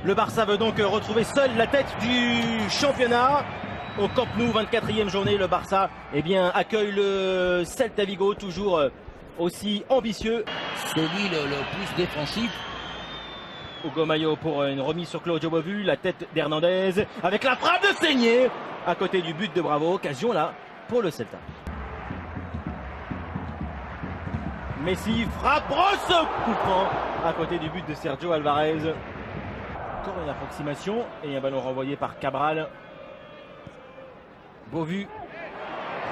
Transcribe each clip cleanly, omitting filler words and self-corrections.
Le Barça veut donc retrouver seul la tête du championnat. Au Camp Nou, 24e journée, le Barça accueille le Celta Vigo, toujours aussi ambitieux. C'est lui le plus défensif. Hugo Mayo pour une remise sur Claudio Bovu, la tête d'Hernandez avec la frappe de Seigné à côté du but de Bravo. Occasion là pour le Celta. Messi frappe, brosse, coup franc à côté du but de Sergio Alvarez. Encore une approximation et un ballon renvoyé par Cabral. Bovu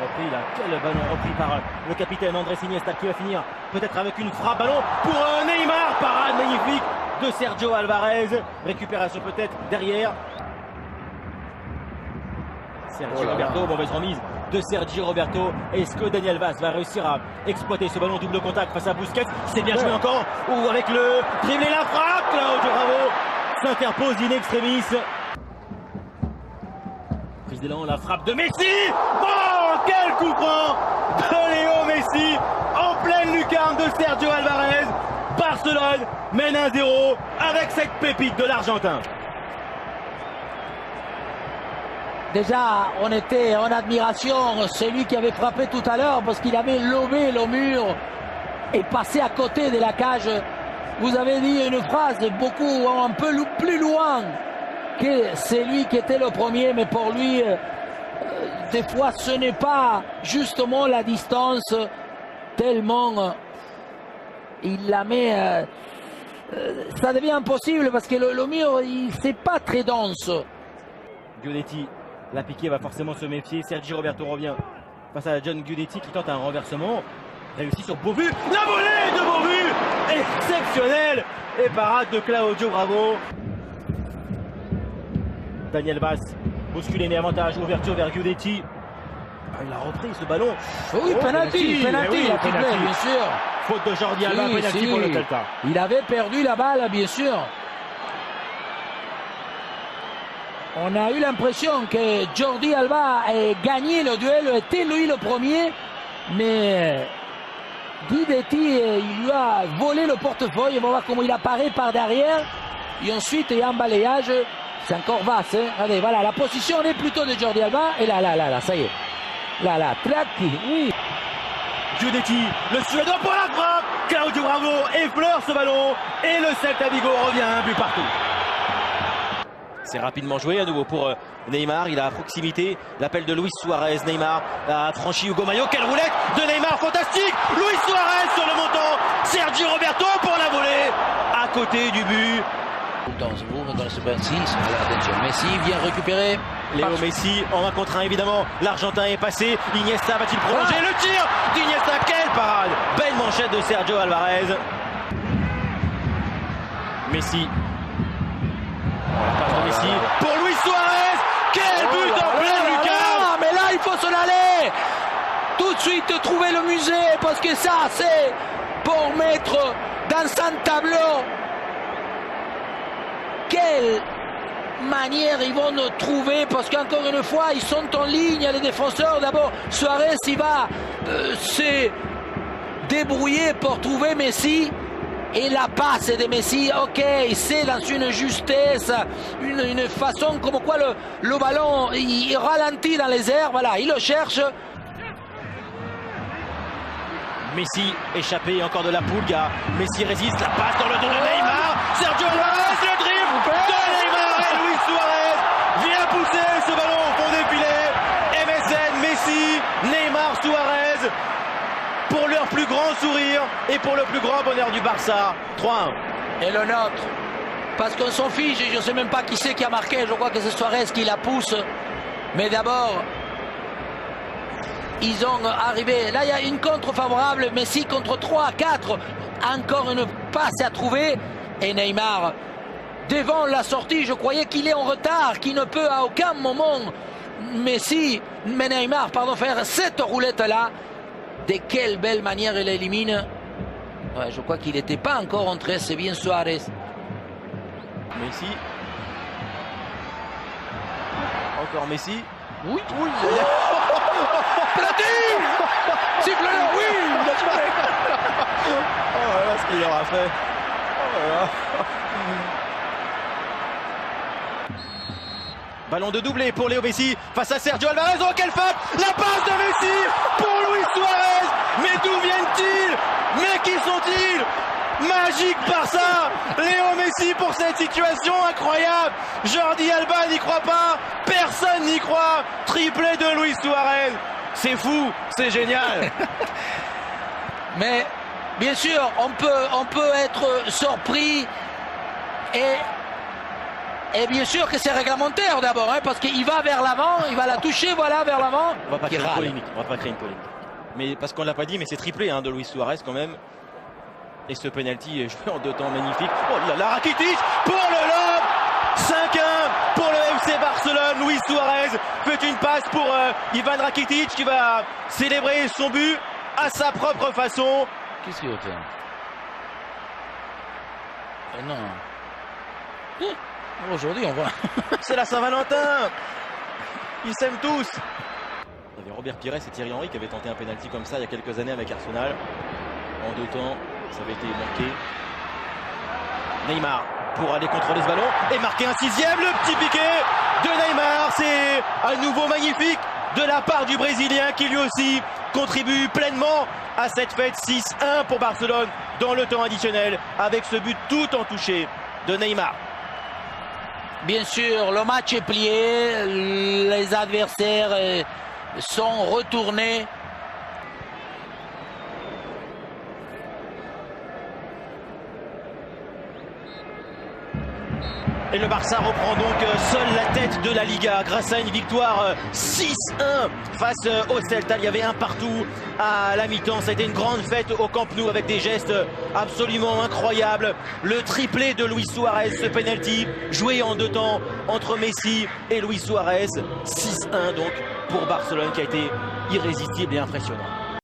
repris là, quel ballon repris par le capitaine Andrés Iniesta qui va finir peut-être avec une frappe, ballon pour Neymar, parade magnifique de Sergio Alvarez, récupération peut-être derrière. Sergio Roberto, mauvaise remise de Sergio Roberto. Est-ce que Daniel Vaz va réussir à exploiter ce ballon double contact face à Busquets? C'est bien joué encore, ou avec le dribble et la frappe, Claudio Bravo s'interpose in extremis. Prise d'élan, la frappe de Messi. Oh, quel coup franc de Léo Messi en pleine lucarne de Sergio Alvarez. Barcelone mène 1-0 avec cette pépite de l'Argentin. Déjà, on était en admiration, celui qui avait frappé tout à l'heure, parce qu'il avait lobé le mur et passé à côté de la cage. Vous avez dit une phrase beaucoup, un peu plus loin que celui qui était le premier, mais pour lui, des fois, ce n'est pas justement la distance, tellement il la met. Ça devient impossible parce que le mur, c'est pas très dense. Guidetti, la piquée va forcément se méfier. Sergio Roberto revient face à John Guidetti qui tente un renversement. Réussi sur Bovu. La volée de Bovu exceptionnelle et parade de Claudio Bravo. Daniel Vaz, bousculé mais avantage, ouverture vers Guidetti. Il a repris ce ballon. Oui, penalty, bien sûr. Faute de Jordi Alba, penalty pour le Celta. Il avait perdu la balle, bien sûr. On a eu l'impression que Jordi Alba ait gagné le duel, était lui le premier, mais Guidetti, il lui a volé le portefeuille. On va voir comment il apparaît par derrière. Et ensuite, il y a un balayage. C'est encore vaste. Hein. Allez, voilà, la position est plutôt de Jordi Alba. Et là, ça y est. Là, tracti, oui. Guidetti, le Suédois pour la frappe. Claudio Bravo effleure ce ballon. Et le Celta Vigo revient un but partout. C'est rapidement joué à nouveau pour Neymar. Il a à proximité l'appel de Luis Suarez. Neymar a franchi Hugo Mayo. Quelle roulette de Neymar, fantastique. Luis Suarez sur le montant. Sergio Roberto pour la volée à côté du but. Dans ce Messi vient récupérer. Léo Messi en 1 contre 1 évidemment. L'Argentin est passé. Iniesta va-t-il prolonger le tir d'Iniesta? Quelle parade. Belle manchette de Sergio Alvarez. Messi. La passe de Messi pour Luis Suarez. Quel but en pleine lucarne. Mais là il faut s'en aller. Tout de suite trouver le musée, parce que ça c'est pour mettre dans un tableau. Quelle manière ils vont nous trouver, parce qu'encore une fois ils sont en ligne, les défenseurs. D'abord Suarez il va se débrouiller pour trouver Messi, et la passe de Messi, ok, c'est dans une justesse, une façon comme quoi le ballon il ralentit dans les airs, voilà, il le cherche. Messi échappé encore de la Pulga. Messi résiste, la passe dans le dos de Neymar. Sergio Alvarez, le dribble de Neymar, et Luis Suarez vient pousser ce ballon au fond des filets. MSN, Messi, Neymar, Suarez pour leur plus grand sourire et pour le plus grand bonheur du Barça. 3-1. Et le nôtre, parce qu'on s'en fiche, je ne sais même pas qui c'est qui a marqué. Je crois que c'est Suarez qui la pousse. Mais d'abord, ils ont arrivé. Là, il y a une contre favorable. Messi contre 3, 4. Encore une passe à trouver. Et Neymar, devant la sortie, je croyais qu'il est en retard, qu'il ne peut à aucun moment Neymar, faire cette roulette-là. De quelle belle manière il élimine. Ouais, je crois qu'il n'était pas encore entré. C'est bien Suarez. Messi. Encore Messi. Oui. Penalty. Siffle-le, oui. Oh là là, ce qu'il aura fait. Oh là là. Ballon de doublé pour Léo Messi face à Sergio Alvarez. Oh, quelle faute! La passe de Messi pour Luis Suarez! Mais d'où viennent-ils? Mais qui sont-ils? Magique Barça! Léo Messi pour cette situation incroyable! Jordi Alba n'y croit pas! Personne n'y croit! Triplé de Luis Suarez! C'est fou, c'est génial! Mais bien sûr, on peut être surpris et bien sûr que c'est réglementaire d'abord, hein, parce qu'il va vers l'avant, il va la toucher, voilà, vers l'avant. On va pas créer une polémique, on va pas créer une polémique. Mais parce qu'on l'a pas dit, mais c'est triplé hein, de Luis Suarez quand même. Et ce penalty est joué en 2 temps magnifique. Oh là là, Rakitic pour le lob. 5-1 pour le FC Barcelone. Luis Suarez fait une passe pour Ivan Rakitic qui va célébrer son but à sa propre façon. Qu'est-ce qu'il va faire? Non. Aujourd'hui, on voit. C'est la Saint-Valentin. Ils s'aiment tous. Il y avait Robert Pires et Thierry Henry qui avaient tenté un penalty comme ça il y a quelques années avec Arsenal. En 2 temps, ça avait été manqué. Neymar pour aller contrôler ce ballon et marquer un 6e. Le petit piqué de Neymar. C'est à nouveau magnifique de la part du Brésilien qui lui aussi contribue pleinement à cette fête. 6-1 pour Barcelone dans le temps additionnel avec ce but tout en touché de Neymar. Bien sûr, le match est plié, les adversaires sont retournés. Et le Barça reprend donc seul la tête de la Liga grâce à une victoire 6-1 face au Celta. Il y avait un partout à la mi-temps. Ça a été une grande fête au Camp Nou avec des gestes absolument incroyables. Le triplé de Luis Suarez, ce penalty joué en 2 temps entre Messi et Luis Suarez. 6-1 donc pour Barcelone qui a été irrésistible et impressionnant.